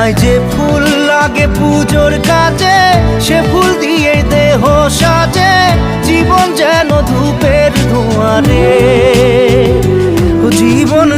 দুনিয়ায় যে ফুল লাগে পুজোর কাজে, সে ফুল দিয়ে দেহ সাজে, জীবন যেন ধূপের ধোঁয়ারে। জীবন